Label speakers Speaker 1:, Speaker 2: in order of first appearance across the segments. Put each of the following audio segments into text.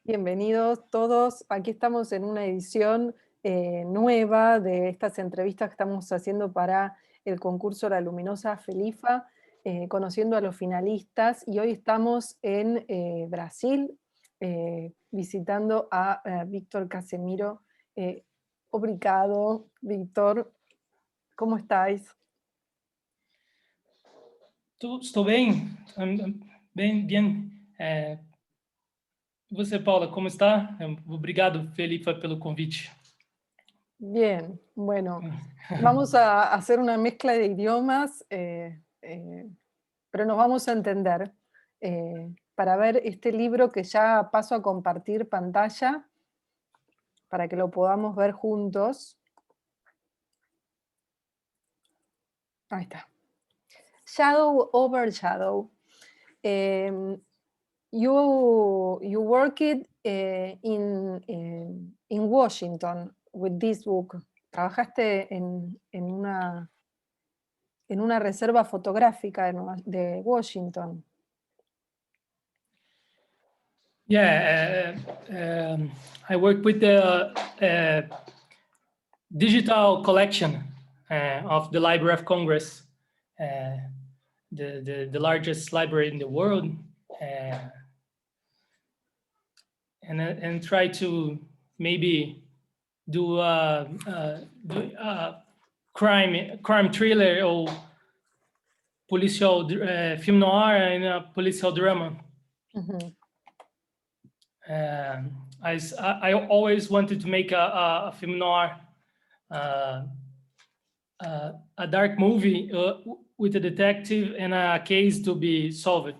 Speaker 1: Bienvenidos todos. Aquí estamos en una edición nueva de estas entrevistas que estamos haciendo para el concurso La Luminosa FELIFA, conociendo a los finalistas. Y hoy estamos en Brasil, visitando a Vitor Casemiro. Obrigado, Vitor. ¿Cómo estáis?
Speaker 2: Estou bem, bem. Você, Paula, como está? Obrigado, FELIFA, pelo convite.
Speaker 1: Bien, bueno, vamos a hacer una mezcla de idiomas, pero nos vamos a entender para ver este libro que ya paso a compartir pantalla para que lo podamos ver juntos. Ahí está. Shadow over Shadow. You worked in Washington with this book. Trabajaste en una reserva fotográfica de Washington.
Speaker 2: Yeah, I work with the digital collection of the Library of Congress, the largest library in the world, and try to maybe do a crime thriller or policial film noir and a policial drama.
Speaker 1: Mm-hmm.
Speaker 2: I always wanted to make a film noir, a dark movie with a detective and a case to be solved.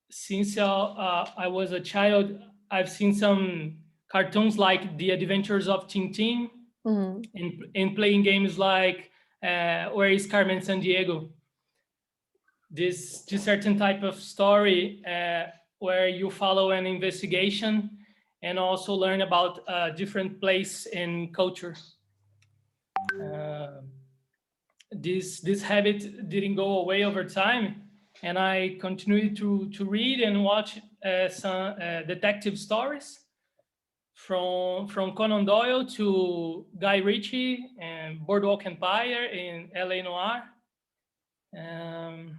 Speaker 2: Since I was a child, I've seen some cartoons like The Adventures of Tintin, mm-hmm. and playing games like Where is Carmen Sandiego? This certain type of story where you follow an investigation and also learn about a different place and culture. This habit didn't go away over time, and I continued to read and watch some detective stories from Conan Doyle to Guy Ritchie and Boardwalk Empire in LA Noire. And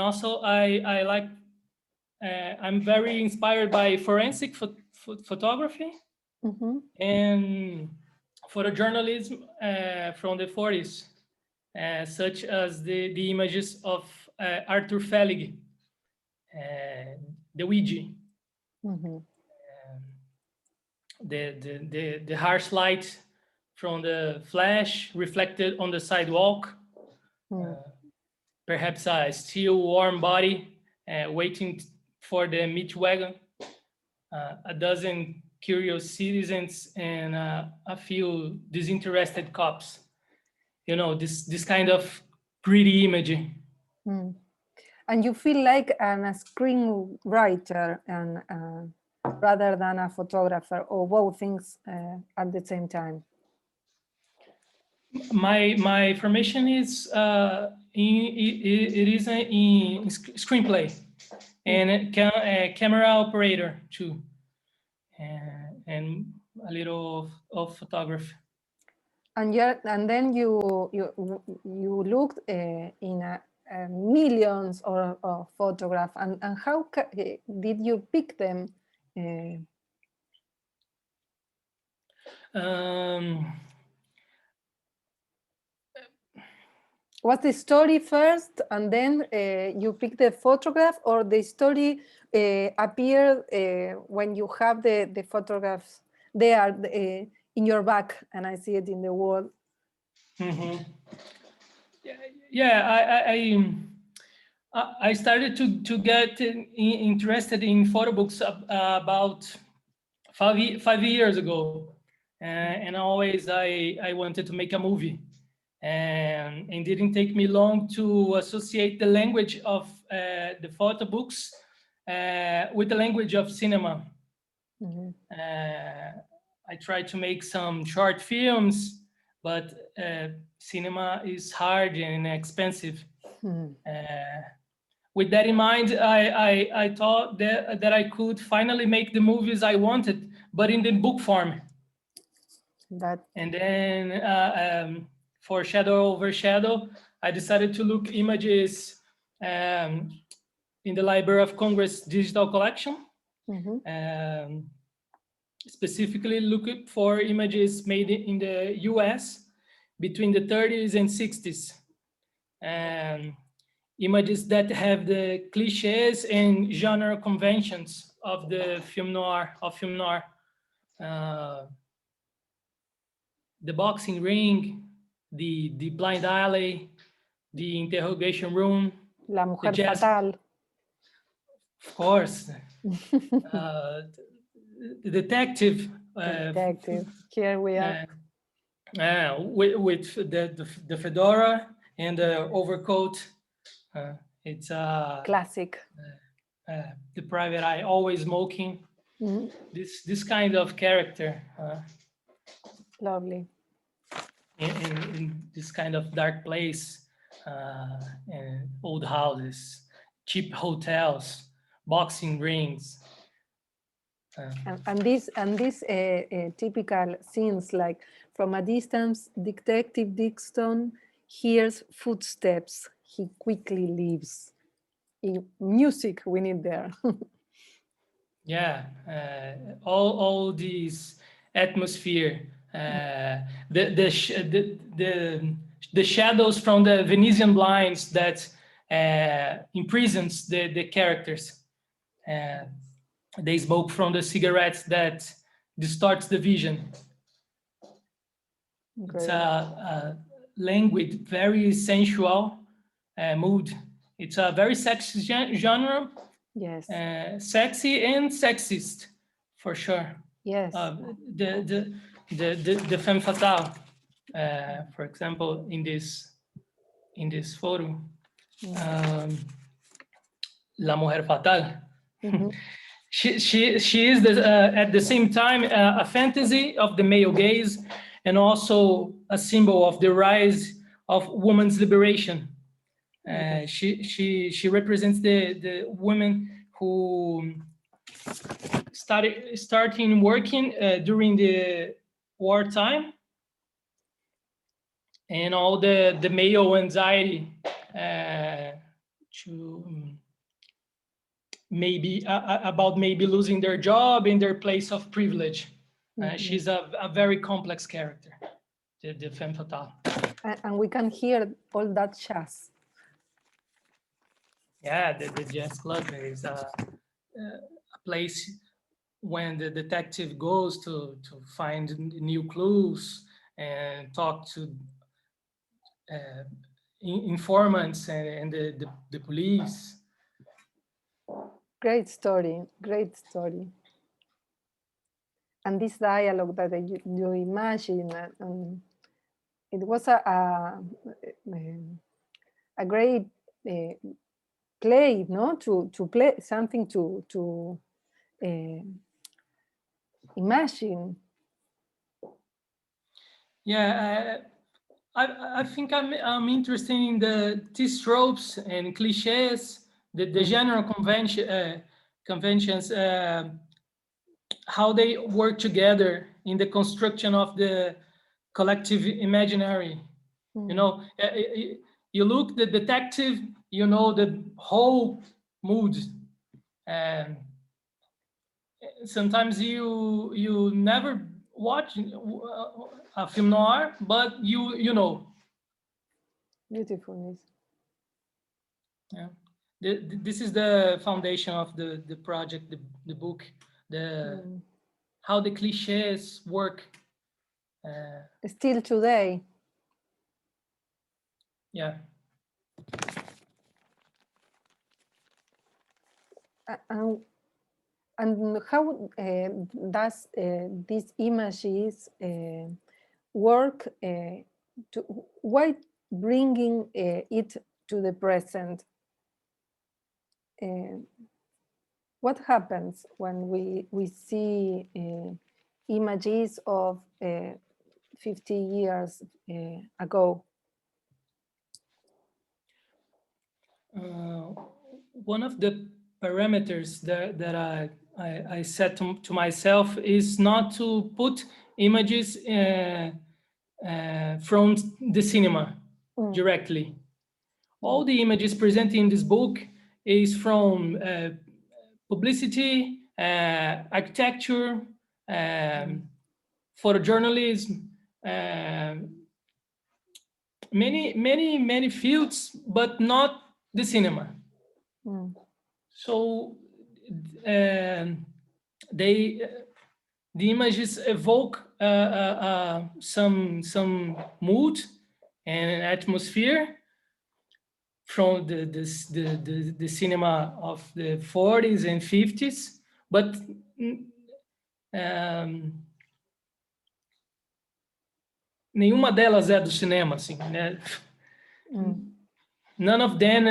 Speaker 2: also I like, I'm very inspired by forensic photography, mm-hmm. and photojournalism from the 40s, such as the images of Arthur Felig, the Ouija, mm-hmm. The harsh light from the flash reflected on the sidewalk, perhaps a still warm body waiting for the meat wagon, a dozen curious citizens, and a few disinterested cops. You know, this kind of gritty imaging.
Speaker 1: Mm. And you feel like a screenwriter and rather than a photographer, or both things at the same time?
Speaker 2: My formation is it is in screenplay and camera operator too, and a little of photography.
Speaker 1: And then you looked in millions of photographs, and how did you pick them? Was the story first, and then you pick the photograph, or the story appeared when you have the photographs there in your back, and I see it in the wall?
Speaker 2: Mm-hmm. Yeah, I started to get interested in photo books about 5 years ago, and always I wanted to make a movie. And it didn't take me long to associate the language of the photo books with the language of cinema. Mm-hmm. I tried to make some short films, but cinema is hard and expensive. Mm-hmm. with that in mind, I thought that I could finally make the movies I wanted, but in the book form. And then for Shadow Over Shadow, I decided to look images in the Library of Congress digital collection. Specifically looking for images made in the US between the 30s and 60s. Images that have the cliches and genre conventions of the film noir, the boxing ring, the blind alley, the interrogation room,
Speaker 1: La mujer fatal.
Speaker 2: Of course. The detective.
Speaker 1: Here we are.
Speaker 2: With the fedora and the overcoat. It's a
Speaker 1: classic.
Speaker 2: The private eye, always smoking. This kind of character.
Speaker 1: Lovely.
Speaker 2: In this kind of dark place, and old houses, cheap hotels, boxing rings.
Speaker 1: And these typical scenes, like from a distance, Detective Dixon hears footsteps. He quickly leaves. Music we need there.
Speaker 2: Yeah, all these atmosphere, the shadows from the Venetian blinds that imprisons the characters. They smoke from the cigarettes that distorts the vision. Great. It's a languid, very sensual mood. It's a very sexy genre.
Speaker 1: Yes.
Speaker 2: Sexy and sexist, for sure.
Speaker 1: Yes.
Speaker 2: The femme fatale, for example, in this photo, La Mujer Fatal. She is at the same time a fantasy of the male gaze and also a symbol of the rise of women's liberation. She represents the women who starting working during the wartime, and all the male anxiety to maybe about maybe losing their job in their place of privilege. She's a very complex character, the femme fatale.
Speaker 1: And we can hear all that jazz.
Speaker 2: Yeah, the jazz club is a place when the detective goes to find new clues and talk to informants and the police.
Speaker 1: Great story, great story. And this dialogue that you imagine, it was a great play, no? To play something to imagine.
Speaker 2: Yeah, I think I'm interested in these tropes and cliches, the general conventions, how they work together in the construction of the collective imaginary. You know, you look the detective, you know the whole mood, and sometimes you never watch a film noir, but you know.
Speaker 1: Beautifulness.
Speaker 2: Yeah, this is the foundation of the project, the book, how the cliches work.
Speaker 1: Still today.
Speaker 2: Yeah.
Speaker 1: And how does these images work? Why bringing it to the present? What happens when we see images of 50 years ago?
Speaker 2: one of the parameters that I set to myself is not to put images from the cinema directly. All the images presented in this book is from publicity, architecture, photojournalism, many fields, but not the cinema. So the images evoke some mood and atmosphere from the cinema of the 40s and 50s, but nenhuma delas é do cinema, assim, né? None of them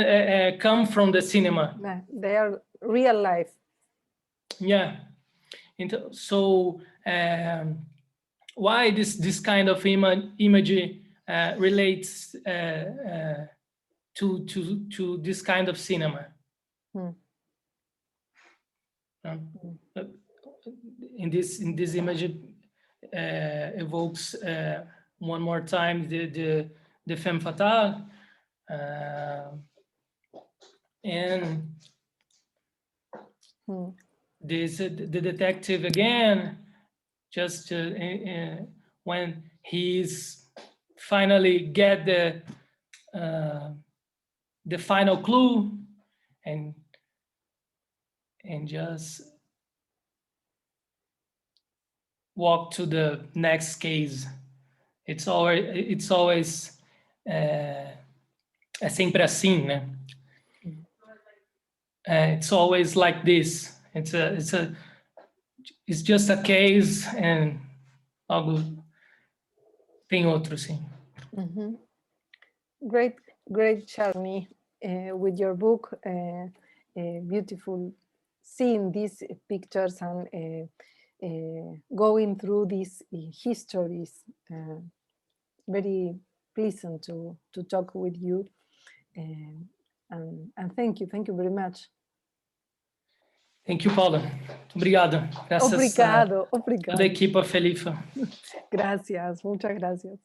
Speaker 2: come from the cinema.
Speaker 1: They are real life.
Speaker 2: Yeah. And so why this kind of imagery relates to this kind of cinema? In this image evokes one more time the femme fatale, and the detective again, just when he's finally get the final clue and just walk to the next case. It's always é sempre assim, né? It's always like this. It's just a case and algo tem outro, sim.
Speaker 1: Great journey with your book. Beautiful seeing these pictures and going through these histories. Very pleasant to talk with you, and thank you very much.
Speaker 2: Thank you, Paula. Obrigado. Graças
Speaker 1: obrigado.
Speaker 2: a toda a equipa FELIFA.
Speaker 1: Gracias, muchas gracias.